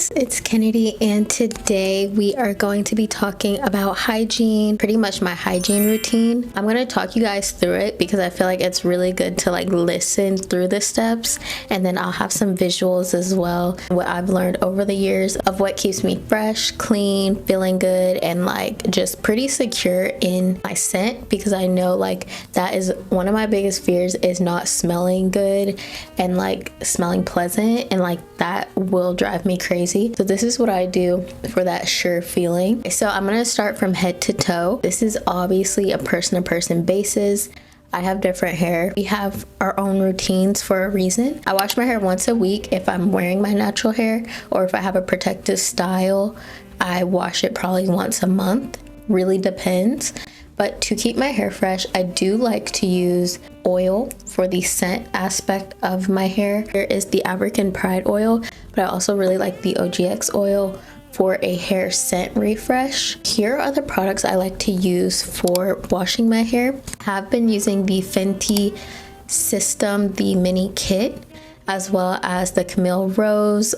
guys, it's Kennedy, and today we are going to be talking about hygiene, pretty much my hygiene routine. I'm going to talk you guys through it because I feel like it's really good to like listen through the steps, and then I'll have some visuals as well, what I've learned over the years of what keeps me fresh, clean, feeling good, and like just pretty secure in my scent, because I know like that is one of my biggest fears, is not smelling good and like smelling pleasant, and like that will drive me crazy. So this is what I do for that sure feeling. So I'm gonna start from head to toe. This is obviously a person to person basis. I have different hair. We have our own routines for a reason. I wash my hair once a week if I'm wearing my natural hair, or if I have a protective style, I wash it probably once a month. Really depends. But to keep my hair fresh, I do like to use oil for the scent aspect of my hair. There is the African Pride oil, but I also really like the OGX oil for a hair scent refresh. Here are the products I like to use for washing my hair. I have been using the Fenty System, the mini kit, as well as the Camille Rose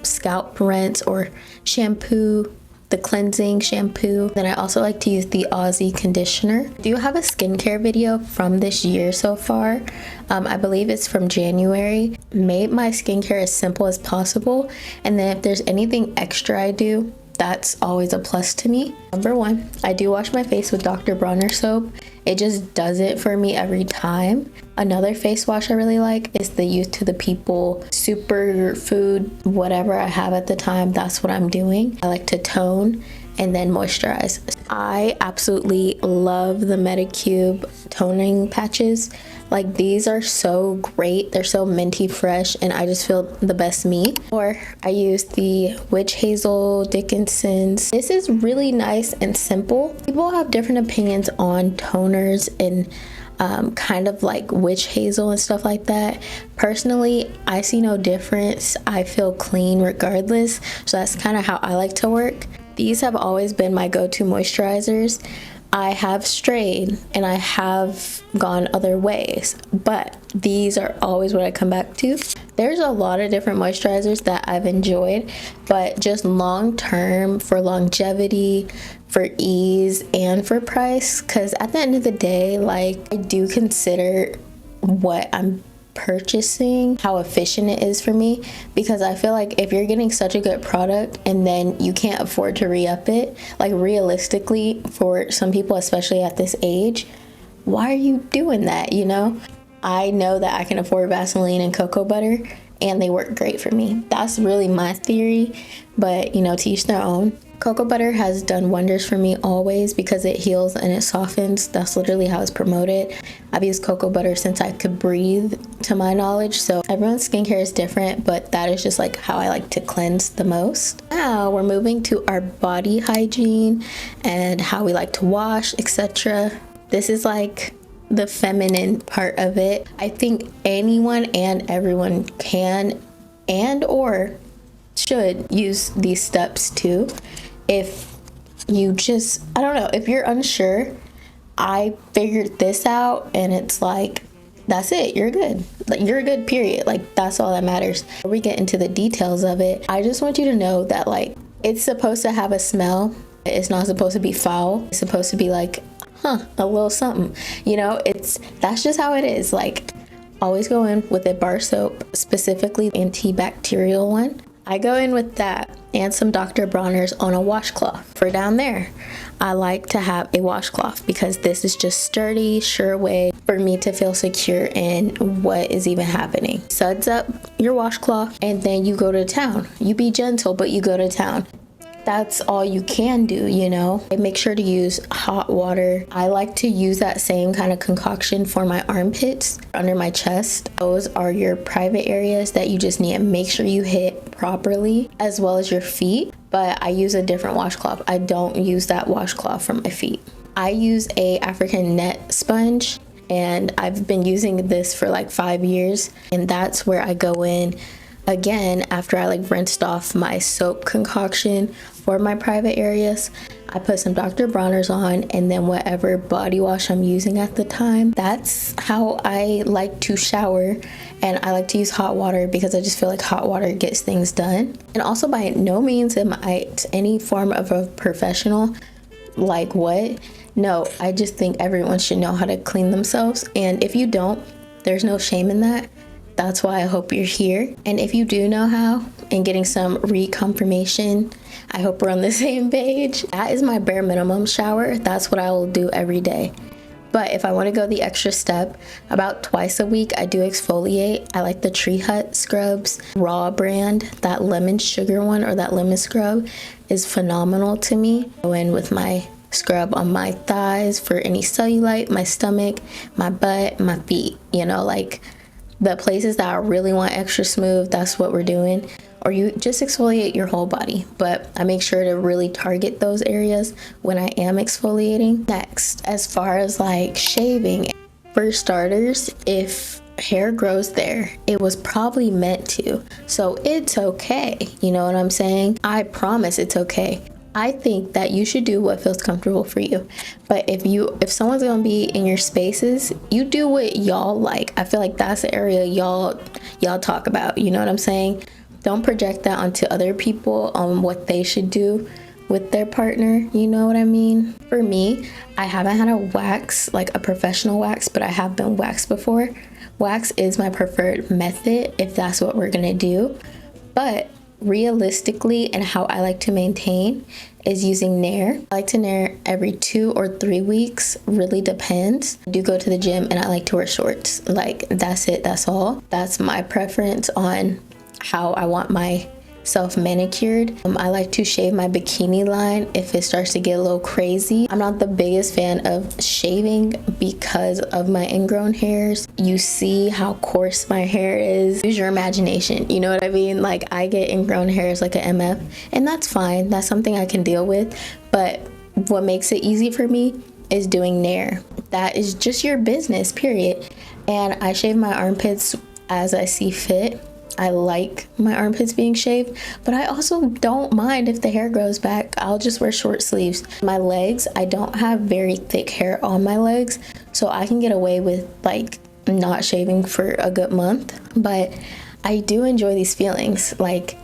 scalp rinse or shampoo, the cleansing shampoo. Then I also like to use the Aussie conditioner. I do have a skincare video from this year so far. I believe it's from January. Made my skincare as simple as possible, and then if there's anything extra I do, that's always a plus to me. Number one, I do wash my face with Dr. Bronner soap. It just does it for me every time. Another face wash I really like is the Youth to the People Superfood, whatever I have at the time, that's what I'm doing. I like to tone and then moisturize. I absolutely love the Medicube toning patches. Like, these are so great. They're so minty fresh, and I just feel the best me. Or I use the Witch Hazel Dickinson's. This is really nice and simple. People have different opinions on toners and kind of like witch hazel and stuff like that. Personally, I see no difference. I feel clean regardless, so that's kind of how I like to work. These have always been my go-to moisturizers. I have strayed and I have gone other ways, but these are always what I come back to. There's a lot of different moisturizers that I've enjoyed, but just long term, for longevity, for ease, and for price, because at the end of the day, like, I do consider what I'm purchasing, how efficient it is for me, because I feel like if you're getting such a good product and then you can't afford to re-up it, like realistically for some people, especially at this age, why are you doing that, you know? I know that I can afford Vaseline and cocoa butter, and they work great for me. That's really my theory, but you know, to each their own. Cocoa butter has done wonders for me always because it heals and it softens. That's literally how it's promoted. I've used cocoa butter since I could breathe, to my knowledge. So everyone's skincare is different, but that is just like how I like to cleanse the most. Now we're moving to our body hygiene and how we like to wash, etc. This is like the feminine part of it. I think anyone and everyone can and or should use these steps too. If you just, I don't know, if you're unsure, I figured this out and it's like, that's it, you're good. Like, you're good, period. Like, that's all that matters. Before we get into the details of it, I just want you to know that like, it's supposed to have a smell. It's not supposed to be foul. It's supposed to be like, a little something, you know. That's just how it is. Like, always go in with a bar soap, specifically antibacterial one. I go in with that and some Dr. Bronner's on a washcloth. For down there, I like to have a washcloth because this is just sturdy, sure way for me to feel secure in what is even happening. Suds up your washcloth and then you go to town. You be gentle, but you go to town. That's all you can do, you know. Make sure to use hot water. I like to use that same kind of concoction for my armpits, under my chest. Those are your private areas that you just need to make sure you hit properly, as well as your feet. But I use a different washcloth. I don't use that washcloth for my feet. I use a African net sponge, and I've been using this for like 5 years, and that's where I go in again after I like rinsed off my soap concoction for my private areas. I put some Dr. Bronner's on, and then whatever body wash I'm using at the time. That's how I like to shower, and I like to use hot water because I just feel like hot water gets things done. And also, by no means am I any form of a professional. Like what? No, I just think everyone should know how to clean themselves, and if you don't, there's no shame in that. That's why I hope you're here. And if you do know how and getting some reconfirmation, I hope we're on the same page. That is my bare minimum shower. That's what I will do every day. But if I want to go the extra step, about twice a week I do exfoliate. I like the Tree Hut scrubs, Raw brand. That lemon sugar one, or that lemon scrub, is phenomenal to me. Go in with my scrub on my thighs for any cellulite, my stomach, my butt, my feet, you know, like the places that I really want extra smooth, that's what we're doing. Or you just exfoliate your whole body, but I make sure to really target those areas when I am exfoliating. Next, as far as like shaving, for starters, if hair grows there, it was probably meant to, so it's okay. You know what I'm saying? I promise it's okay. I think that you should do what feels comfortable for you. But if someone's gonna be in your spaces, you do what y'all like. I feel like that's the area y'all talk about. You know what I'm saying? Don't project that onto other people on what they should do with their partner. You know what I mean? For me, I haven't had a wax, like a professional wax, but I have been waxed before. Wax is my preferred method if that's what we're gonna do. But realistically, and how I like to maintain, is using Nair. I like to Nair every 2 or 3 weeks, really depends. I do go to the gym and I like to wear shorts. Like, that's it, that's all. That's my preference on how I want myself manicured. I like to shave my bikini line if it starts to get a little crazy. I'm not the biggest fan of shaving because of my ingrown hairs. You see how coarse my hair is. Use your imagination, you know what I mean? Like, I get ingrown hairs like an MF, and that's fine. That's something I can deal with. But what makes it easy for me is doing Nair. That is just your business, period. And I shave my armpits as I see fit. I like my armpits being shaved, but I also don't mind if the hair grows back. I'll just wear short sleeves. My legs, I don't have very thick hair on my legs, so I can get away with like not shaving for a good month. But I do enjoy these feelings. Like,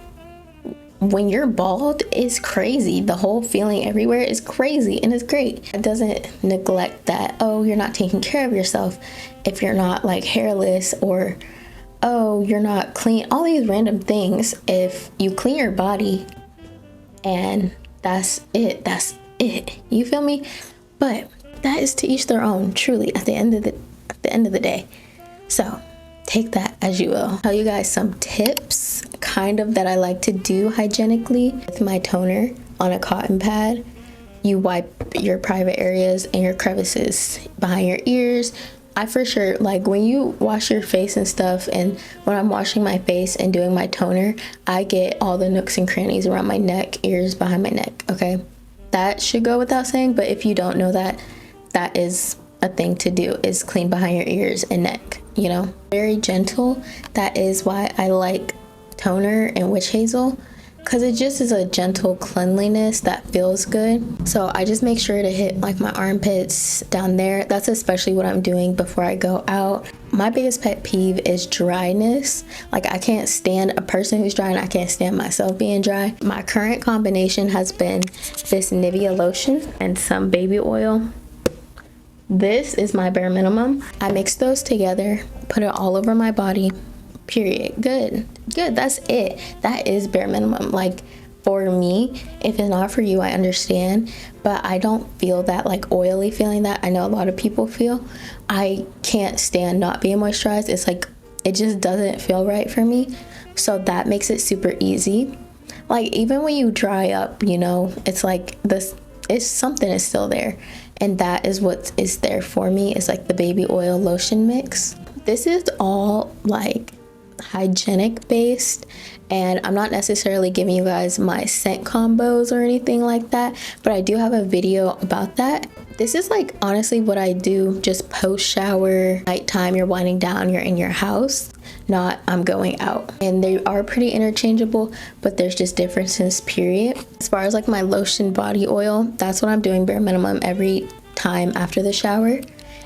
when you're bald, it's crazy. The whole feeling everywhere is crazy, and it's great. It doesn't neglect that, oh, you're not taking care of yourself if you're not like hairless, or oh, you're not clean, all these random things. If you clean your body, and that's it, you feel me? But that is to each their own, truly, at the end of the day. So take that as you will. I'll tell you guys some tips kind of that I like to do hygienically with my toner on a cotton pad. You wipe your private areas and your crevices behind your ears. I for sure, like, when you wash your face and stuff, and when I'm washing my face and doing my toner, I get all the nooks and crannies around my neck, ears, behind my neck, okay? That should go without saying, but if you don't know that, that is a thing to do, is clean behind your ears and neck, you know? Very gentle. That is why I like toner and witch hazel, because it just is a gentle cleanliness that feels good. So I just make sure to hit like my armpits down there. That's especially what I'm doing before I go out. My biggest pet peeve is dryness. Like, I can't stand a person who's dry, and I can't stand myself being dry. My current combination has been this Nivea lotion and some baby oil. This is my bare minimum. I mix those together, put it all over my body, period. Good, that's it. That is bare minimum. Like, for me, if it's not for you, I understand, but I don't feel that like oily feeling that I know a lot of people feel. I can't stand not being moisturized. It's like, it just doesn't feel right for me. So that makes it super easy. Like, even when you dry up, you know, it's like this, it's something is still there, and that is what is there for me. It's like the baby oil lotion mix. This is all like hygienic based, and I'm not necessarily giving you guys my scent combos or anything like that, but I do have a video about that. This is like honestly what I do just post shower, nighttime, you're winding down, you're in your house. not I'm going out. And they are pretty interchangeable, but there's just differences, period. As far as like my lotion body oil, that's what I'm doing bare minimum every time after the shower.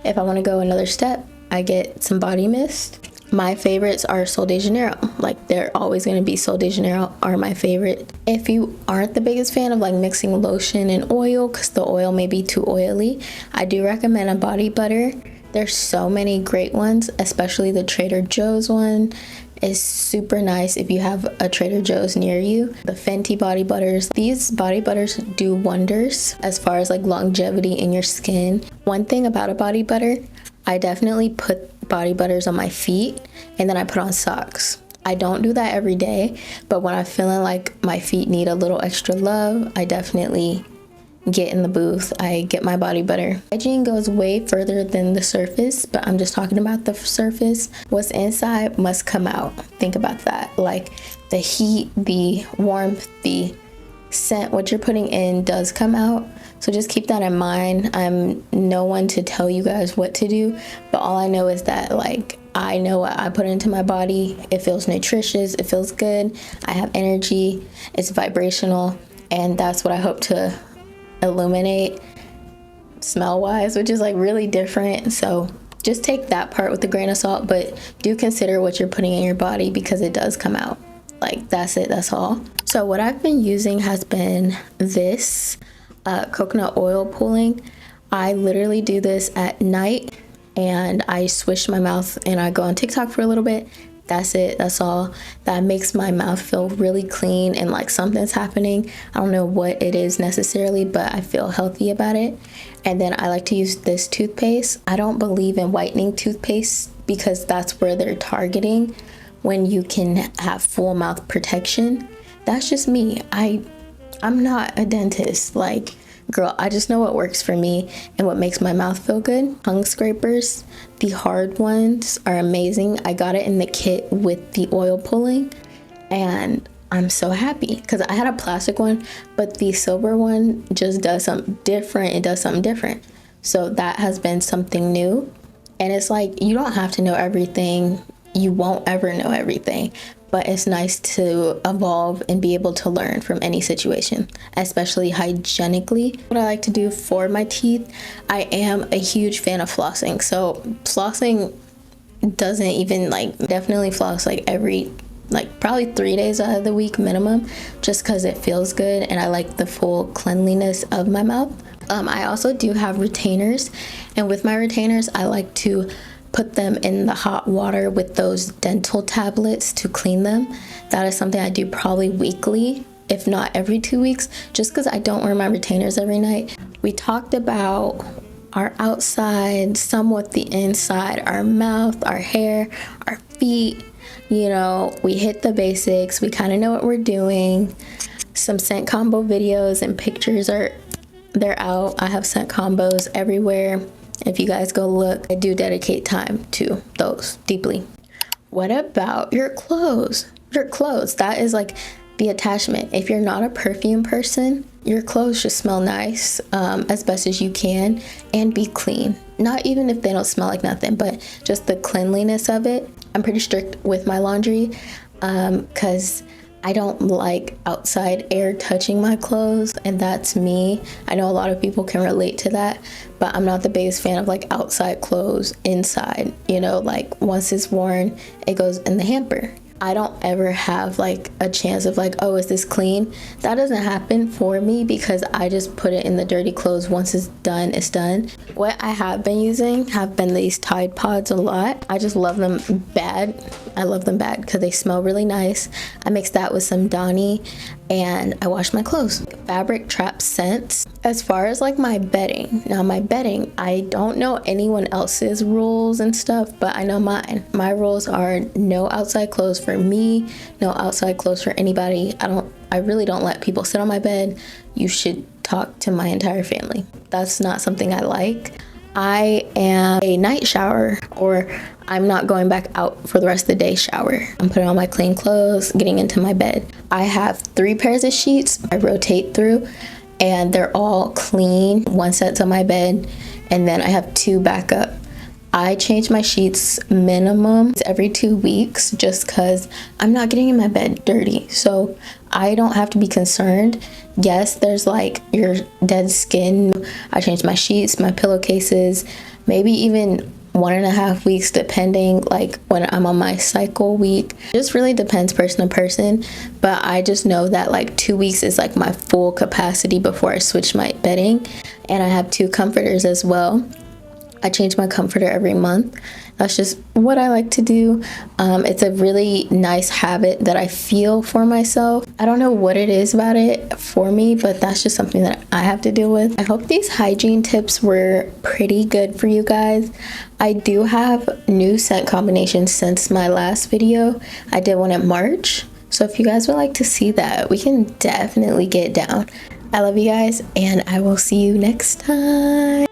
If I want to go another step, I get some body mist. My favorites are Sol de Janeiro. Like, they're always going to be Sol de Janeiro are my favorite. If you aren't the biggest fan of like mixing lotion and oil, because the oil may be too oily, I do recommend a body butter. There's so many great ones, especially the Trader Joe's one is super nice if you have a Trader Joe's near you. The Fenty body butters, these body butters do wonders as far as like longevity in your skin. One thing about a body butter, I definitely put body butters on my feet and then I put on socks. I don't do that every day, but when I'm feeling like my feet need a little extra love, I definitely get in the booth, I get my body butter. Hygiene goes way further than the surface, but I'm just talking about the surface. What's inside must come out. Think about that. Like the heat, the warmth, the scent, what you're putting in does come out. So just keep that in mind. I'm no one to tell you guys what to do, but all I know is that like I know what I put into my body. It feels nutritious, it feels good, I have energy, it's vibrational, and that's what I hope to illuminate smell wise, which is like really different. So just take that part with a grain of salt, but do consider what you're putting in your body because it does come out. Like that's it, that's all. So what I've been using has been this coconut oil pooling. I literally do this at night and I swish my mouth and I go on TikTok for a little bit. That's it, that's all. That makes my mouth feel really clean and like something's happening. I don't know what it is necessarily, but I feel healthy about it. And then I like to use this toothpaste. I don't believe in whitening toothpaste because that's where they're targeting when you can have full mouth protection. That's just me. I'm not a dentist. Like, girl, I just know what works for me and what makes my mouth feel good. Tongue scrapers, the hard ones are amazing. I got it in the kit with the oil pulling and I'm so happy because I had a plastic one, but the silver one just does something different. It does something different. So that has been something new. And it's like, you don't have to know everything. You won't ever know everything. But it's nice to evolve and be able to learn from any situation, especially hygienically. What I like to do for my teeth, I am a huge fan of flossing. So flossing doesn't even definitely floss every probably 3 days out of the week minimum, just because it feels good and I like the full cleanliness of my mouth. I also do have retainers, and with my retainers I like to put them in the hot water with those dental tablets to clean them. That is something I do probably weekly, if not every 2 weeks, just because I don't wear my retainers every night. We talked about our outside, somewhat the inside, our mouth, our hair, our feet. You know, we hit the basics. We kind of know what we're doing. Some scent combo videos and pictures they're out. I have scent combos everywhere. If you guys go look, I do dedicate time to those deeply. What about your clothes? Your clothes, that is the attachment. If you're not a perfume person, your clothes should smell nice as best as you can and be clean. Not even if they don't smell like nothing, but just the cleanliness of it. I'm pretty strict with my laundry because I don't like outside air touching my clothes, and that's me. I know a lot of people can relate to that, but I'm not the biggest fan of outside clothes inside. You know, once it's worn, it goes in the hamper. I don't ever have a chance of oh, is this clean? That doesn't happen for me because I just put it in the dirty clothes. Once it's done, it's done. What I have been using have been these Tide Pods a lot. I just love them bad. I love them bad because they smell really nice. I mix that with some Downy and I wash my clothes. Fabric Trap scents. As far as my bedding, now my bedding, I don't know anyone else's rules and stuff, but I know mine. My rules are no outside clothes for me, no outside clothes for anybody. I really don't let people sit on my bed. You should talk to my entire family. That's not something I like. I am a night shower, or I'm not going back out for the rest of the day shower. I'm putting on my clean clothes, getting into my bed. I have 3 pairs of sheets I rotate through, and they're all clean. 1 set's on my bed, and then I have 2 backup. I change my sheets minimum every 2 weeks just because I'm not getting in my bed dirty. So I don't have to be concerned. Yes, there's like your dead skin. I change my sheets, my pillowcases, maybe even 1.5 weeks depending, like when I'm on my cycle week. It just really depends person to person, but I just know that like 2 weeks is like my full capacity before I switch my bedding. And I have 2 comforters as well. I change my comforter every month. That's just what I like to do. It's a really nice habit that I feel for myself. I don't know what it is about it for me, but that's just something that I have to deal with. I hope these hygiene tips were pretty good for you guys. I do have new scent combinations since my last video. I did one in March. So if you guys would like to see that, we can definitely get down. I love you guys, and I will see you next time.